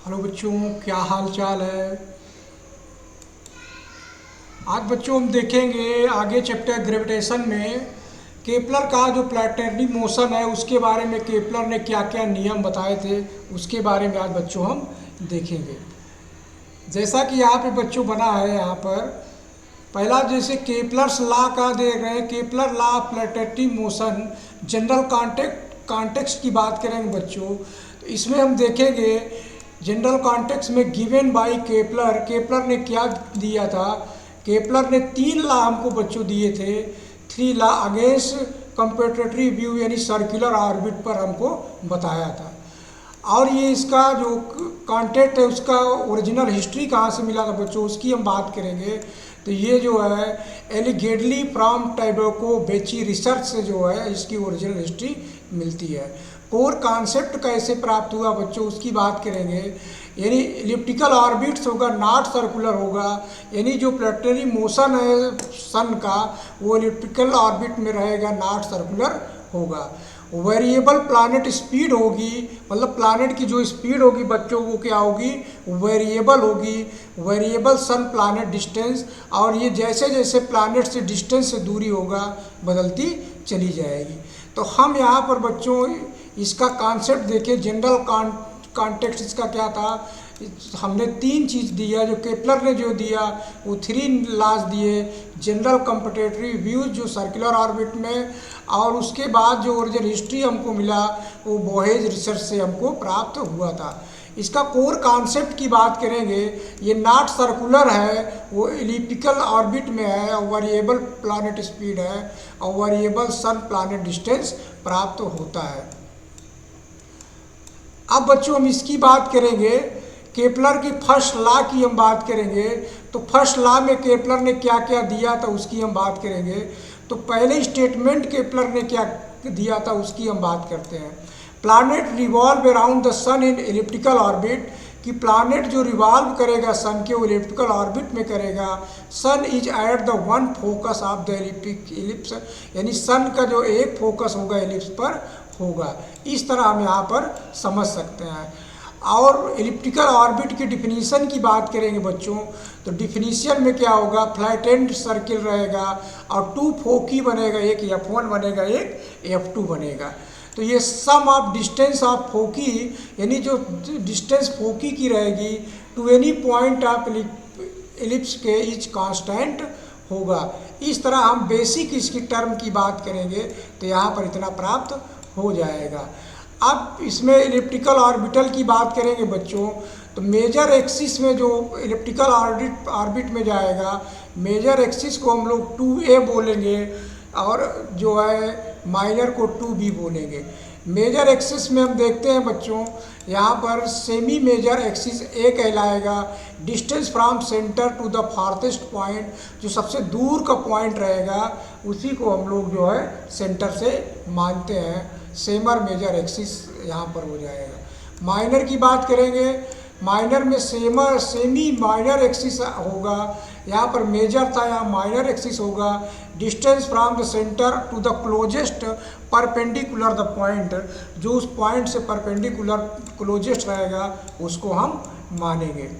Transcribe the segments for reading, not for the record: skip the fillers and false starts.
Hello बच्चों, क्या हाल चाल है। आज बच्चों हम देखेंगे आगे चैप्टर ग्रेविटेशन में केपलर का जो प्लैनेटरी मोशन है उसके बारे में केपलर ने क्या क्या नियम बताए थे उसके बारे में आज बच्चों हम देखेंगे। जैसा कि यहाँ पे बच्चों बना है, यहाँ पर पहला जैसे केपलर्स लॉ का देख रहे हैं, Kepler law of planetary motion general context की बात करेंगे बच्चों। तो इसमें हम देखेंगे जनरल कॉन्टेक्स्ट में गिवन बाय केपलर, केपलर ने क्या दिया था। केपलर ने 3 लॉ हमको बच्चों दिए थे। 3 लॉ अगेंस्ट कंपेरेटरी व्यू यानी सर्कुलर ऑर्बिट पर हमको बताया था। और ये इसका जो कॉन्टेक्ट है उसका ओरिजिनल हिस्ट्री कहाँ से मिला था बच्चों, उसकी हम बात करेंगे। तो ये जो है एलिगेडली फ्रॉम टैबेको बेची रिसर्च से जो है इसकी ओरिजिनल हिस्ट्री मिलती है। कोर कॉन्सेप्ट कैसे प्राप्त हुआ बच्चों उसकी बात करेंगे। यानी एलिप्टिकल ऑर्बिट्स होगा, नॉट सर्कुलर होगा। यानी जो प्लैनेटरी मोशन है सन का वो एलिप्टिकल ऑर्बिट में रहेगा, नॉट सर्कुलर होगा। वेरिएबल प्लैनेट स्पीड होगी, मतलब प्लैनेट की जो स्पीड होगी बच्चों वो क्या होगी, वेरिएबल होगी। वेरिएबल सन प्लैनेट डिस्टेंस, और ये जैसे जैसे प्लैनेट से डिस्टेंस से दूरी होगा बदलती चली जाएगी। तो हम यहाँ पर बच्चों इसका कॉन्सेप्ट देखें। जनरल कॉन्टेक्स्ट इसका क्या था, हमने 3 चीज़ दिया जो केपलर ने जो दिया वो 3 लॉज दिए। जनरल कंपेरेटरी व्यूज जो सर्कुलर ऑर्बिट में, और उसके बाद जो ओरिजिनल हिस्ट्री हमको मिला वो बोहेज रिसर्च से हमको प्राप्त हुआ था। इसका कोर कॉन्सेप्ट की बात करेंगे, ये नॉट सर्कुलर है, वो एलिप्टिकल ऑर्बिट में है, और वेरिएबल प्लैनेट स्पीड है, और वेरिएबल सन प्लैनेट डिस्टेंस प्राप्त होता है। अब बच्चों हम इसकी बात करेंगे, केपलर की फर्स्ट लॉ की हम बात करेंगे। तो फर्स्ट लॉ में केपलर ने क्या क्या दिया था उसकी हम बात करेंगे। तो पहले स्टेटमेंट केपलर ने क्या दिया था उसकी हम बात करते हैं। Planet revolve around the sun in elliptical orbit, कि प्लैनेट जो रिवॉल्व करेगा सन के वो एलिप्टिकल ऑर्बिट में करेगा। Sun is at the one focus of the ellipse, यानी सन का जो एक फोकस होगा एलिप्स पर होगा। इस तरह हम यहाँ पर समझ सकते हैं। और एलिप्टिकल ऑर्बिट की डिफिनीशन की बात करेंगे बच्चों, तो डिफिनीशन में क्या होगा, फ्लैटेंड सर्किल रहेगा और 2 फोकी बनेगा, एक F1 बनेगा, एक F2 बनेगा। तो ये sum of distance of foci, यानी जो डिस्टेंस फोकी की रहेगी to any point of ellipse के इज कांस्टेंट होगा। इस तरह हम बेसिक इसकी टर्म की बात करेंगे तो यहाँ पर इतना प्राप्त हो जाएगा। अब इसमें एलिप्टिकल ऑर्बिटल की बात करेंगे बच्चों, तो मेजर एक्सिस में जो एलिप्टिकल ऑर्बिट में जाएगा, मेजर एक्सिस को हम लोग 2a बोलेंगे और जो है माइनर को 2b बोलेंगे। मेजर एक्सिस में हम देखते हैं बच्चों, यहाँ पर सेमी मेजर एक्सिस a कहलाएगा। Distance from centre to the farthest point, जो सबसे दूर का पॉइंट रहेगा उसी को हम लोग जो है सेंटर से मानते हैं। सेमर मेजर एक्सिस यहाँ पर हो जाएगा। माइनर की बात करेंगे, माइनर में सेमी माइनर एक्सिस होगा। यहाँ पर मेजर था, यहाँ माइनर एक्सिस होगा। Distance from the centre to the closest perpendicular the point, जो उस पॉइंट से परपेंडिकुलर क्लोजेस्ट रहेगा उसको हम मानेंगे।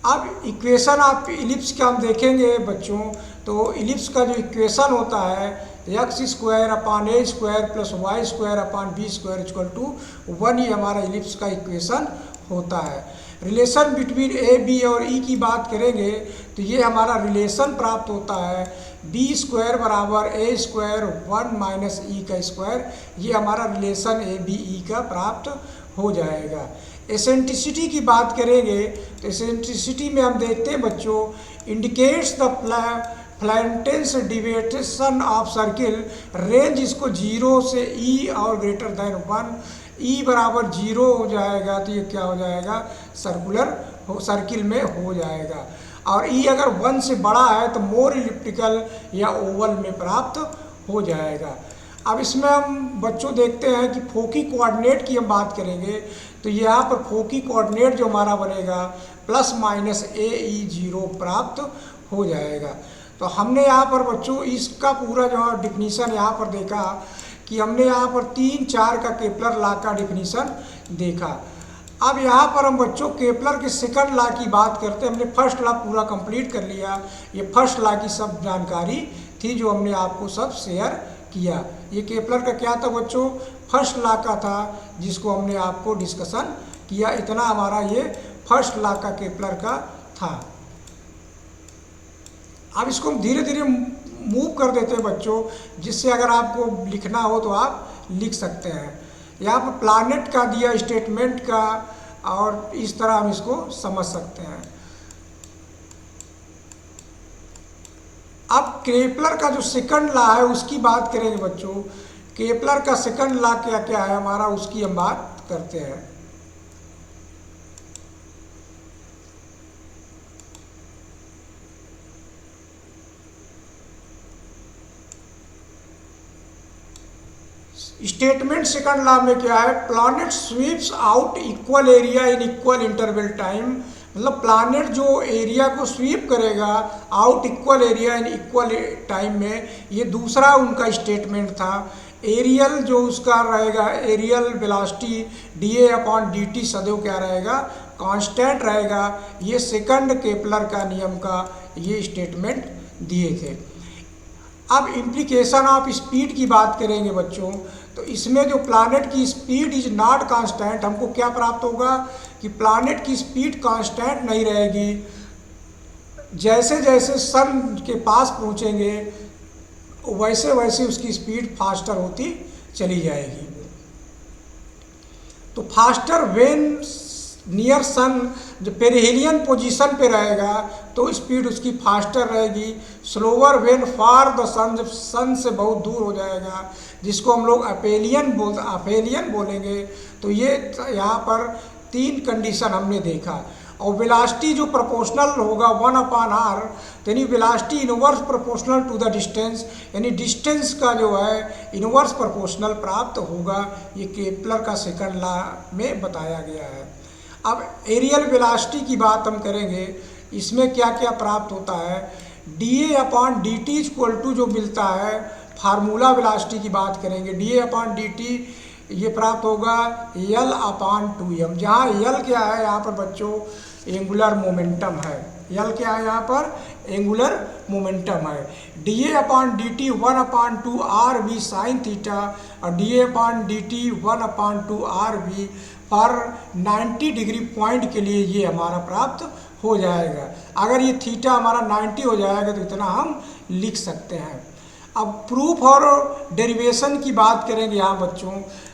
अब इक्वेशन ऑफ इलिप्स का हम देखेंगे बच्चों, तो इलिप्स का जो इक्वेशन होता है x² upon a² plus y² upon b² equal to 1, ही हमारा इलिप्स का इक्वेशन होता है। रिलेशन बिटवीन a b और e की बात करेंगे तो ये हमारा रिलेशन प्राप्त होता है b² बराबर a² 1 माइनस e का स्क्वायर, ये हमारा रिलेशन a b e का प्राप्त हो जाएगा। एसेंट्रिसिटी की बात करेंगे तो एसेंट्रिसिटी में हम देखते हैं बच्चों, indicates the flatness deviation of circle range, इसको 0 से e और ग्रेटर देन 1, e बराबर 0 हो जाएगा तो ये क्या हो जाएगा, सर्किल में हो जाएगा। और e अगर 1 से बड़ा है तो मोर इलिप्टिकल या ओवल में प्राप्त हो जाएगा। अब इसमें हम बच्चों देखते हैं कि फोकी कोऑर्डिनेट की हम बात करेंगे, तो यहाँ पर फोकी कोऑर्डिनेट जो हमारा बनेगा प्लस माइनस AE0 प्राप्त हो जाएगा। तो हमने यहाँ पर बच्चों इसका पूरा जो डिफिनीशन यहाँ पर देखा कि हमने यहाँ पर 3 4 का केपलर लॉ का डिफिनीशन देखा। अब यहाँ पर हम बच्चों केपलर के सेकंड लॉ की बात करते हैं। हमने फर्स्ट लॉ पूरा कंप्लीट कर लिया। ये फर्स्ट लॉ की सब जानकारी थी जो हमने आपको सब शेयर किया। ये केपलर का क्या था बच्चों, फर्स्ट लॉ का था, जिसको हमने आपको डिस्कशन किया। इतना हमारा ये फर्स्ट लॉ का केपलर का था। अब इसको हम धीरे धीरे मूव कर देते हैं बच्चों, जिससे अगर आपको लिखना हो तो आप लिख सकते हैं। यहाँ पर प्लैनेट का दिया स्टेटमेंट का, और इस तरह हम इसको समझ सकते हैं। अब केपलर का जो सेकंड लॉ है उसकी बात करेंगे बच्चों। केपलर का सेकंड लॉ क्या क्या है हमारा, उसकी हम बात करते हैं। स्टेटमेंट सेकंड लॉ में क्या है, planet sweeps out equal area in equal interval time. मतलब प्लैनेट जो एरिया को स्वीप करेगा out equal area in equal time में, ये दूसरा उनका स्टेटमेंट था। एरियल जो उसका रहेगा, एरियल वेलोसिटी dA/dt सदैव क्या रहेगा, कांस्टेंट रहेगा। ये सेकंड केपलर का नियम का ये स्टेटमेंट दिए थे। अब इम्प्लीकेशन ऑफ स्पीड की बात करेंगे बच्चों, तो इसमें जो प्लैनेट की स्पीड इज नॉट कांस्टेंट, हमको क्या प्राप्त होगा कि प्लैनेट की स्पीड कांस्टेंट नहीं रहेगी। जैसे जैसे सन के पास पहुंचेंगे वैसे वैसे उसकी स्पीड फास्टर होती चली जाएगी। तो फास्टर व्हेन नियर सन, जो पेरिहेलियन पोजीशन पे रहेगा तो स्पीड उसकी फास्टर रहेगी। स्लोअर व्हेन फार द सन, जब सन से बहुत दूर हो जाएगा, जिसको हम लोग अपेलियन बोलेंगे। तो ये यहाँ पर 3 कंडीशन हमने देखा। और वेलोसिटी जो प्रोपोर्शनल होगा 1/r, यानी velocity inverse proportional to the distance, यानी डिस्टेंस का जो है इनवर्स प्रोपोर्शनल प्राप्त होगा। ये केपलर का सेकंड लॉ में बताया गया है। अब एरियल वेलोसिटी की बात हम करेंगे, इसमें क्या क्या प्राप्त होता है। dA/dt इक्वल टू जो मिलता है, फार्मूला वेलोसिटी की बात करेंगे, dA/dt ये प्राप्त होगा L/2m, जहाँ L क्या है यहाँ पर बच्चों, एंगुलर मोमेंटम है। L क्या है यहाँ पर, एंगुलर मोमेंटम है। dA/dt 1/2rv sin थीटा, और dA/dt 1/2rv पर 90 डिग्री पॉइंट के लिए ये हमारा प्राप्त हो जाएगा। अगर ये थीटा हमारा 90 हो जाएगा तो इतना हम लिख सकते हैं। अब प्रूफ और डेरिवेशन की बात करेंगे यहाँ बच्चों,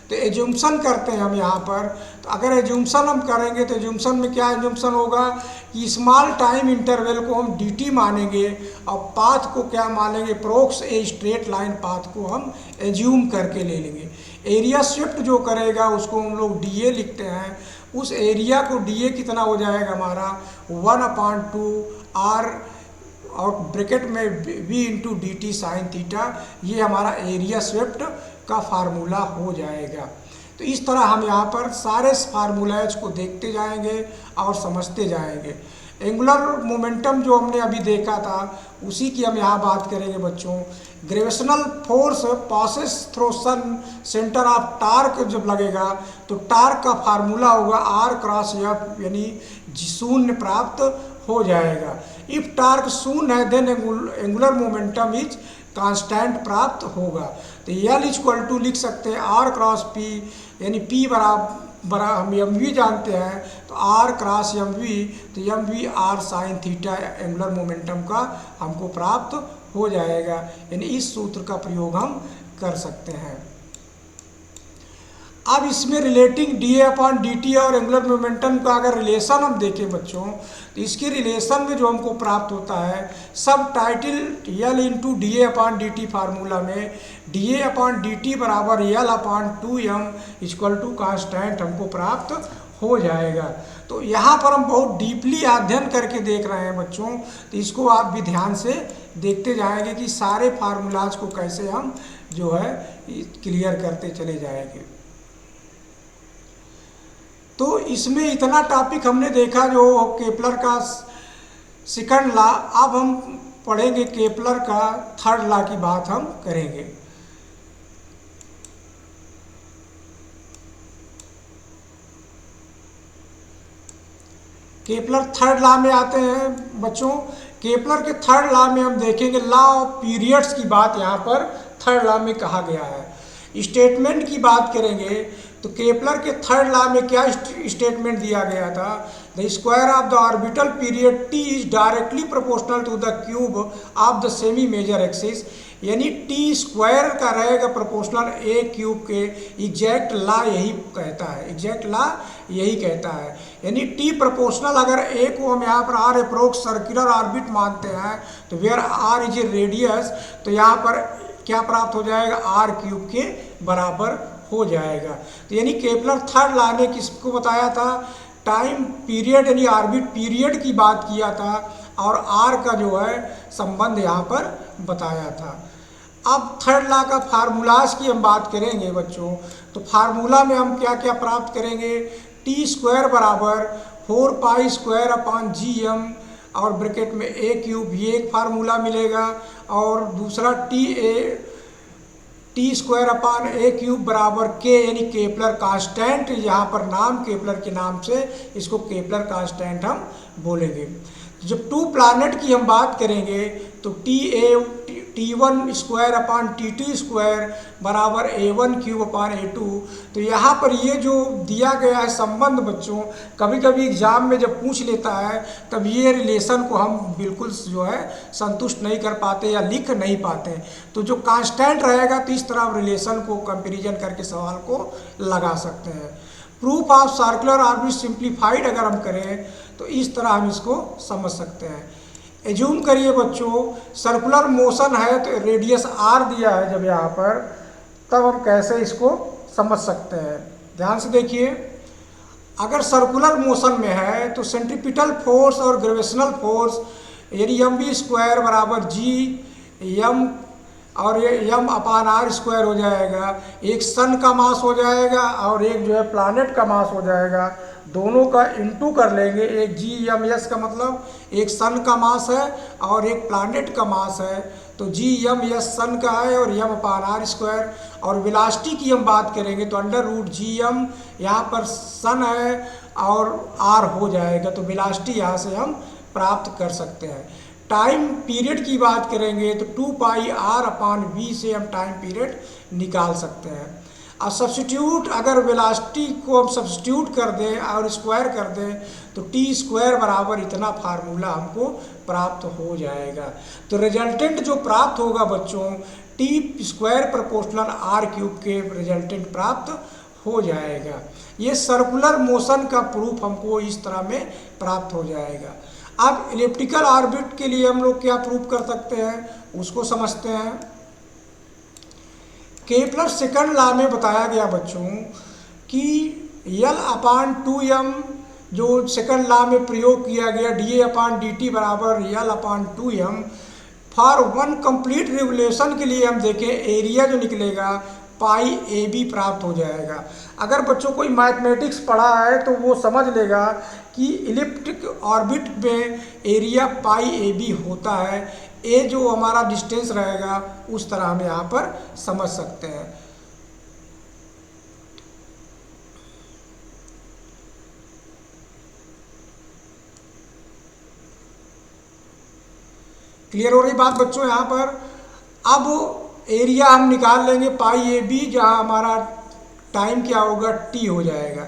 तो एज्यूम्सन करते हैं हम यहाँ पर। तो अगर एज्यूम्सन हम करेंगे तो एज्यूम्सन में क्या एज्यूम्सन होगा कि स्मॉल टाइम इंटरवल को हम dt मानेंगे, और पाथ को क्या मानेंगे, approx a straight line path को हम एज्यूम करके ले लेंगे। एरिया शिफ्ट जो करेगा उसको हम लोग dA लिखते हैं। उस एरिया को dA कितना हो जाएगा हमारा 1/2r, और ब्रैकेट में v into dt sine theta, ये हमारा एरिया स्वेप्ट का फार्मूला हो जाएगा। तो इस तरह हम यहाँ पर सारे फार्मूलाज को देखते जाएंगे और समझते जाएंगे। एंगुलर मोमेंटम जो हमने अभी देखा था उसी की हम यहाँ बात करेंगे बच्चों। Gravitational force passes through sun centre of torque जब लगेगा तो टार्क का फार्मूला होगा r×f, यानी शून्य प्राप्त हो जाएगा। इफ टार्क शून्य है then angular momentum is constant प्राप्त होगा। तो L इक्वल टू लिख सकते हैं r×p, यानी p बराबर हम mv जानते हैं, तो r×mv, तो mv r sine theta angular momentum का हमको प्राप्त हो जाएगा। यानी इस सूत्र का प्रयोग हम कर सकते हैं। अब इसमें रिलेटिंग dA/dt और एंगुलर मोमेंटम का अगर रिलेशन हम देखें बच्चों, तो इसके रिलेशन में जो हमको प्राप्त होता है, सब title L into dA/dt formula में dA/dt बराबर L/2m इक्वल टू कांस्टेंट हमको प्राप्त हो जाएगा। तो यहाँ पर हम बहुत डीपली अध्ययन करके देख रहे हैं बच्चों, तो इसको आप भी ध्यान से देखते जाएंगे कि सारे फार्मूलाज को कैसे हम जो है क्लियर करते चले जाएंगे। तो इसमें इतना टॉपिक हमने देखा जो केपलर का सेकंड लॉ। अब हम पढ़ेंगे केपलर का थर्ड लॉ की बात हम करेंगे। केपलर थर्ड लॉ में आते हैं बच्चों। केपलर के थर्ड लॉ में हम देखेंगे लॉ ऑफ पीरियड्स की बात यहाँ पर थर्ड लॉ में कहा गया है। स्टेटमेंट की बात करेंगे तो केपलर के थर्ड लॉ में क्या स्टेटमेंट दिया गया था, the square of the orbital period T is directly proportional to the cube of the semi major axis, यानी टी स्क्वायर का रहेगा प्रोपोर्शनल ए क्यूब के। एग्जैक्ट लॉ यही कहता है, एग्जैक्ट लॉ यही कहता है, यानी टी प्रोपोर्शनल अगर ए को हम यहाँ पर आर अप्रोक्स सर्कुलर ऑर्बिट मानते हैं तो where R is a radius, तो यहाँ पर क्या प्राप्त हो जाएगा, आर क्यूब के बराबर हो जाएगा। तो यानी केपलर थर्ड लॉ ने किसको बताया था, टाइम पीरियड यानी ऑर्बिट पीरियड की बात किया था और आर का जो है संबंध यहाँ पर बताया था। अब थर्ड लॉ का फार्मूलाज की हम बात करेंगे बच्चों, तो फार्मूला में हम क्या क्या प्राप्त करेंगे, टी स्क्वायर बराबर 4 pi square upon G M और ब्रैकेट में ए क्यूब, ये एक फार्मूला मिलेगा। और दूसरा T square upon a cube बराबर के, यानी केपलर कांस्टेंट, यहाँ पर नाम केपलर के नाम से इसको केपलर कांस्टेंट हम बोलेंगे। जब टू प्लैनेट की हम बात करेंगे तो टी1 स्क्वायर अपॉन टी2 स्क्वायर बराबर ए1 क्यूब अपॉन ए2। तो यहाँ पर ये जो दिया गया है संबंध बच्चों, कभी कभी एग्जाम में जब पूछ लेता है तब ये रिलेशन को हम बिल्कुल जो है संतुष्ट नहीं कर पाते या लिख नहीं पाते। तो जो कांस्टेंट रहेगा तो इस तरह रिलेशन को कंपेरिजन करके सवाल को लगा सकते हैं। Proof of circular orbit simplified अगर हम करें तो इस तरह हम इसको समझ सकते हैं। एज्यूम करिए बच्चों सर्कुलर मोशन है तो रेडियस आर दिया है जब यहाँ पर, तब हम कैसे इसको समझ सकते हैं। ध्यान से देखिए, अगर सर्कुलर मोशन में है तो सेंट्रीपिटल फोर्स और ग्रेविटेशनल फोर्स यानी एम बी स्क्वायर बराबर जी एम और ये एम अपान आर स्क्वायर हो जाएगा। एक सन का मास हो जाएगा और एक जो है प्लैनेट का मास हो जाएगा, दोनों का इंटू कर लेंगे। एक जी एम एस का मतलब एक सन का मास है और एक प्लैनेट का मास है, तो जी एम एस सन का है और एम अपान आर स्क्वायर। और वेलोसिटी की हम बात करेंगे तो अंडर रूट जी एम, यहाँ पर सन है और आर हो जाएगा, तो वेलोसिटी यहाँ से हम प्राप्त कर सकते हैं। टाइम पीरियड की बात करेंगे तो 2 पाई आर अपान वी से हम टाइम पीरियड निकाल सकते हैं। अब सब्स्टिट्यूट अगर वेलोसिटी को हम सब्स्टिट्यूट कर दें और स्क्वायर कर दें तो टी स्क्वायर बराबर इतना फार्मूला हमको प्राप्त हो जाएगा। तो रिजल्टेंट जो प्राप्त होगा बच्चों T square proportional R cube के रिजल्टेंट प्राप्त हो जाएगा। ये सर्कुलर मोशन का प्रूफ हमको इस तरह में प्राप्त हो जाएगा। अब इलिप्टिकल ऑर्बिट के लिए हम लोग क्या प्रूफ कर सकते हैं उसको समझते हैं। केपलर सेकंड लॉ में बताया गया बच्चों कि यल अपान 2m जो सेकंड लॉ में प्रयोग किया गया D A upon D T बराबर यल अपान 2m for one complete revolution के लिए हम देखें एरिया जो निकलेगा पाई ए बी प्राप्त हो जाएगा। अगर बच्चों कोई मैथमेटिक्स पढ़ा है तो वो समझ लेगा कि इलिप्टिक ऑर्बिट में एरिया पाई ए बी होता है। ए जो हमारा डिस्टेंस रहेगा उस तरह हम यहाँ पर समझ सकते हैं। क्लियर हो रही बात बच्चों यहाँ पर। अब एरिया हम निकाल लेंगे पाई ए बी, जहाँ हमारा टाइम क्या होगा टी हो जाएगा,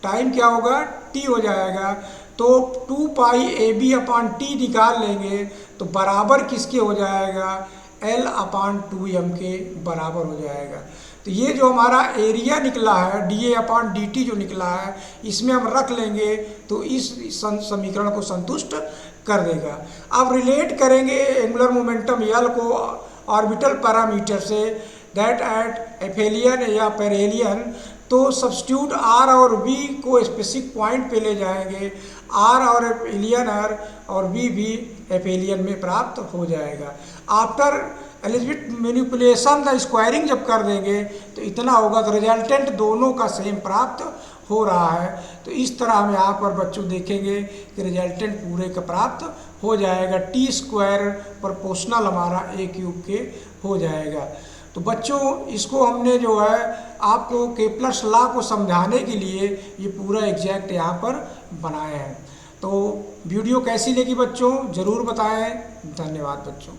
टाइम क्या होगा टी हो जाएगा। तो 2 पाई ए बी अपान टी निकाल लेंगे तो बराबर किसके हो जाएगा एल अपान 2m के बराबर हो जाएगा। तो ये जो हमारा एरिया निकला है D A upon D T जो निकला है इसमें हम रख लेंगे तो इस समीकरण को संतुष्ट कर देगा। अब रिलेट करेंगे एंगुलर मोमेंटम यल को ऑर्बिटल पैरामीटर से दैट एट एफेलियन या पेरेलियन, तो सब्स्टिट्यूट आर और वी को स्पेसिफिक पॉइंट पे ले जाएंगे। आर और एफेलियन और वी भी एफेलियन में प्राप्त हो जाएगा। आफ्टर एलिजिबिट मैनिपुलेशन द स्क्वायरिंग जब कर देंगे तो इतना होगा, तो रिजल्टेंट दोनों का सेम प्राप्त हो रहा है। तो इस तरह हम यहाँ पर बच्चों देखेंगे कि रिजल्टेंट पूरे का प्राप्त हो जाएगा। टी स्क्वायर प्रोपोर्शनल हमारा ए क्यूब के हो जाएगा। तो बच्चों इसको हमने जो है आपको केपलर्स लॉ को समझाने के लिए ये पूरा एग्जैक्ट यहाँ पर बनाए हैं। तो वीडियो कैसी लगी बच्चों ज़रूर बताएं। धन्यवाद बच्चों।